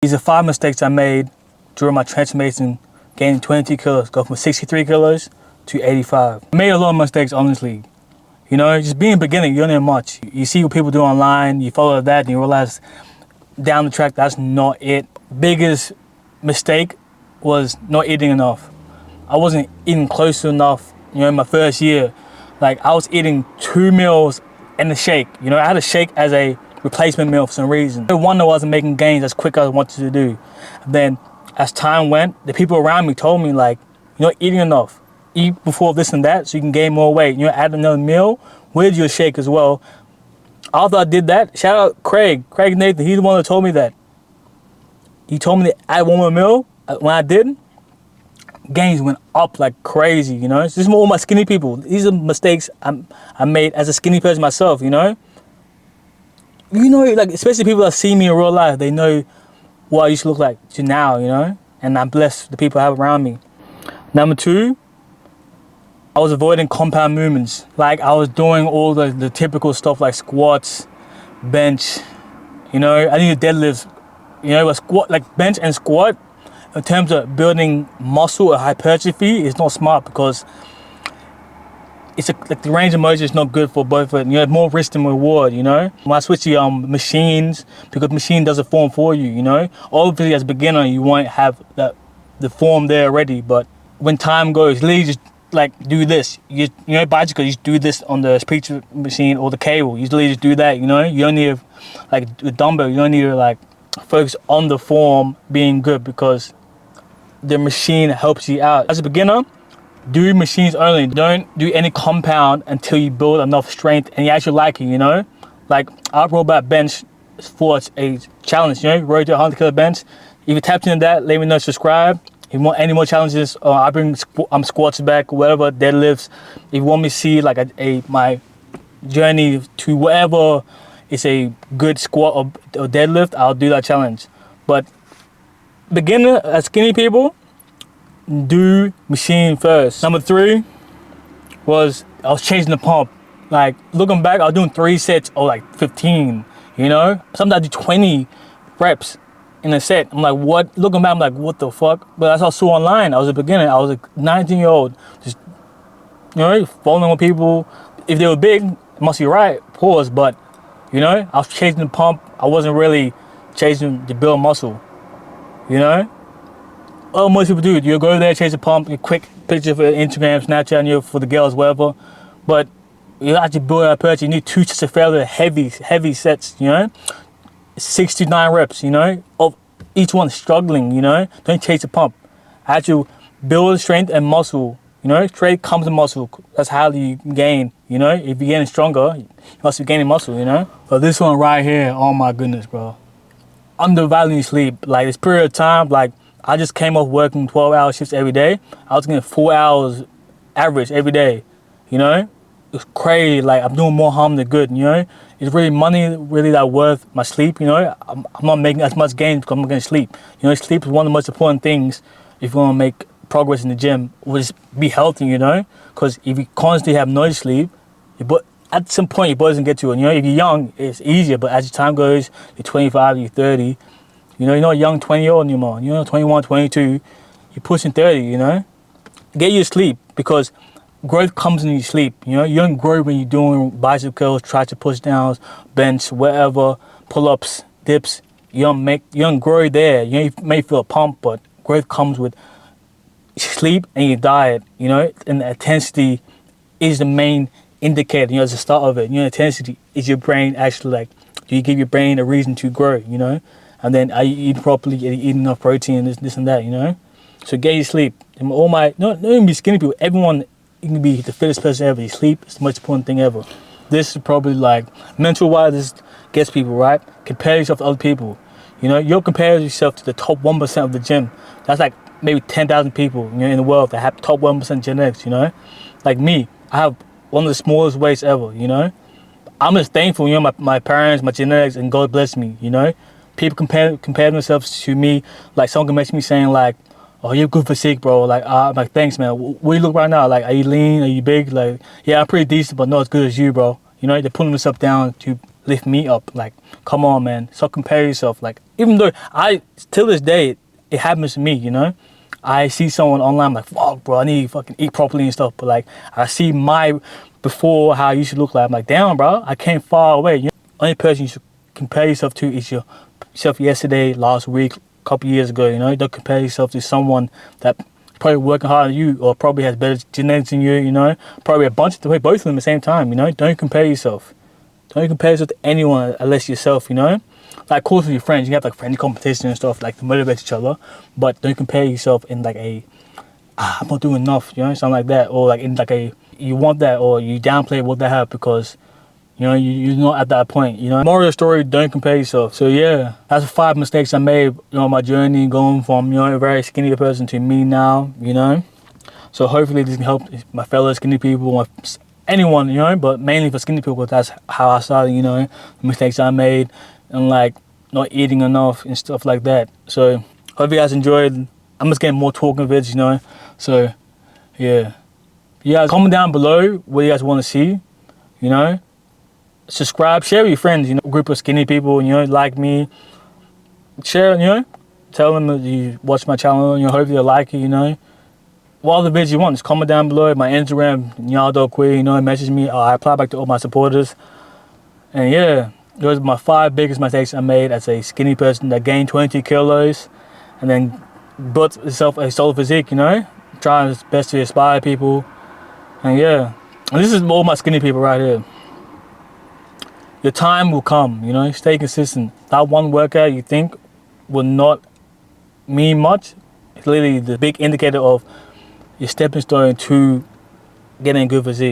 These are 5 mistakes I made during my transformation, gaining 22 kilos, go from 63 kilos to 85. I made a lot of mistakes, honestly. You know, just being a beginner, you don't know much. You see what people do online, you follow that, and you realize down the track, that's not it. Biggest mistake was not eating enough. I wasn't eating close to enough, you know, in my first year. Like, I was eating 2 meals and a shake. You know, I had a shake as a replacement meal for some reason. No wonder I wasn't making gains as quick as I wanted to do. And then, as time went, the people around me told me, like, you're not eating enough. Eat before this and that so you can gain more weight. You know, add another meal with your shake as well. After I did that, shout out Craig Nathan, he's the one that told me that. He told me to add one more meal. When I did, gains went up like crazy, you know. This is all my skinny people. These are mistakes I made as a skinny person myself, you know. You know, like, especially people that see me in real life, they know what I used to look like to now, you know. And I'm blessed with the people I have around me. Number 2, I was avoiding compound movements. Like, I was doing all the typical stuff like squats, bench, you know. I need deadlifts, you know, a squat, like bench and squat, in terms of building muscle or hypertrophy, is not smart because like the range of motion is not good for both of it. You have more risk than reward, you know. When I switch to machines, because machine does the form for you, you know. Obviously, as a beginner, you won't have the form there already, but when time goes, literally just like do this. You know, bicycle, you just do this on the speech machine or the cable. You literally just do that, you know. You don't need to, like with dumbbell, you don't need to like focus on the form being good because the machine helps you out. As a beginner, do machines only. Don't do any compound until you build enough strength and you actually like it, you know. Like, I roll back bench for a challenge, you know. Roll to 100 kilo bench. If you tapped into that, let me know, subscribe. If you want any more challenges, I bring squats back, whatever, deadlifts. If you want me to see like my journey to whatever is a good squat or deadlift, I'll do that challenge. But beginner, skinny people, do machine first. Number 3 was I was chasing the pump. Like, looking back, I was doing 3 sets or like 15, you know? Sometimes I do 20 reps in a set. I'm like, what? Looking back, I'm like, what the fuck? But that's what I saw online. I was a beginner. I was a 19-year-old, just, you know, following with people. If they were big, it must be right, pause. But, you know, I was chasing the pump. I wasn't really chasing to build muscle, you know? Oh, most people do. You go there, chase a pump, a quick picture for Instagram, Snapchat, you know, for the girls, whatever. But you actually build that purchase. You need 2 sets of fairly heavy sets, you know? 69 reps, you know, of each one struggling, you know. Don't chase a pump. Actually build strength and muscle, you know. Strength comes in muscle. That's how you gain, you know. If you're getting stronger, you must be gaining muscle, you know. But this one right here, oh my goodness, bro. Undervaluing sleep. Like, this period of time, like, I just came off working 12-hour shifts every day. I was getting 4 hours average every day, you know. It's crazy. Like, I'm doing more harm than good, you know. Is really money really that worth my sleep, you know? I'm not making as much gains because I'm not getting sleep. You know, sleep is one of the most important things if you want to make progress in the gym, or just be healthy, you know? Because if you constantly have no sleep, at some point your body doesn't get to it. You know, if you're young, it's easier, but as time goes, you're 25, you're 30, you know, you're not a young 20-year-old anymore. You're 21, 22, you're pushing 30, you know? Get your sleep, because growth comes in your sleep, you know. You don't grow when you're doing bicep curls, tricep push downs, bench, whatever, pull-ups, dips. You don't grow there. You may feel a pump, but growth comes with sleep and your diet, you know. And the intensity is the main indicator, you know, as the start of it. You know, intensity is your brain actually, like, do you give your brain a reason to grow, you know? And then are you eating properly, are you eating enough protein, this and that, you know? So get your sleep. And not even be skinny people, everyone, you can be the fittest person ever. Your sleep is the most important thing ever. This is probably like, mental-wise, this gets people, right? Compare yourself to other people. You know, you'll compare yourself to the top 1% of the gym. That's like maybe 10,000 people, you know, in the world that have top 1% genetics, you know? Like me, I have one of the smallest weights ever, you know? I'm just thankful, you know, my parents, my genetics, and God bless me, you know? People compare themselves to me, like someone can message me saying like, oh, you're good physique, bro. Like, I'm like, thanks, man. Where you look right now? Like, are you lean? Are you big? Like, yeah, I'm pretty decent, but not as good as you, bro. You know, they're pulling themselves down to lift me up. Like, come on, man, stop compare yourself. Like, even though till this day, it happens to me, you know. I see someone online, I'm like, fuck, bro, I need to fucking eat properly and stuff. But like, I see before how I used to look like. I'm like, damn, bro, I came far away. You know? Only person you should compare yourself to is yourself yesterday, last week, a couple years ago. You know, don't compare yourself to someone that probably working harder than you, or probably has better genetics than you. You know, probably both of them at the same time. You know, don't compare yourself. Don't compare yourself to anyone unless yourself. You know. Like, of course, with your friends, you have like friendly competition and stuff, like to motivate each other. But don't compare yourself in like I'm not doing enough, you know, something like that, or like in like you want that, or you downplay what they have because, you know, you're not at that point. You know, moral of the story: don't compare yourself. So yeah, that's 5 mistakes I made, you know, on my journey going from, you know, a very skinny person to me now. You know, so hopefully this can help my fellow skinny people, anyone, you know, but mainly for skinny people. That's how I started, you know, the mistakes I made. And like not eating enough and stuff like that. So hope you guys enjoyed. I'm just getting more talking vids, you know. So yeah, you guys comment down below what you guys want to see, you know. Subscribe, share with your friends, you know, a group of skinny people, you know, like me. Share, you know, tell them that you watch my channel, you know, hopefully they'll like it, you know. What other vids you want, just comment down below. My Instagram, Nyaldo, you know, message me. I reply back to all my supporters. And yeah, those are my 5 biggest mistakes I made as a skinny person that gained 20 kilos and then built itself a solid physique, you know, trying his best to inspire people. And yeah, and this is all my skinny people right here. Your time will come, you know, stay consistent. That one workout you think will not mean much, it's literally the big indicator of your stepping stone to getting a good physique.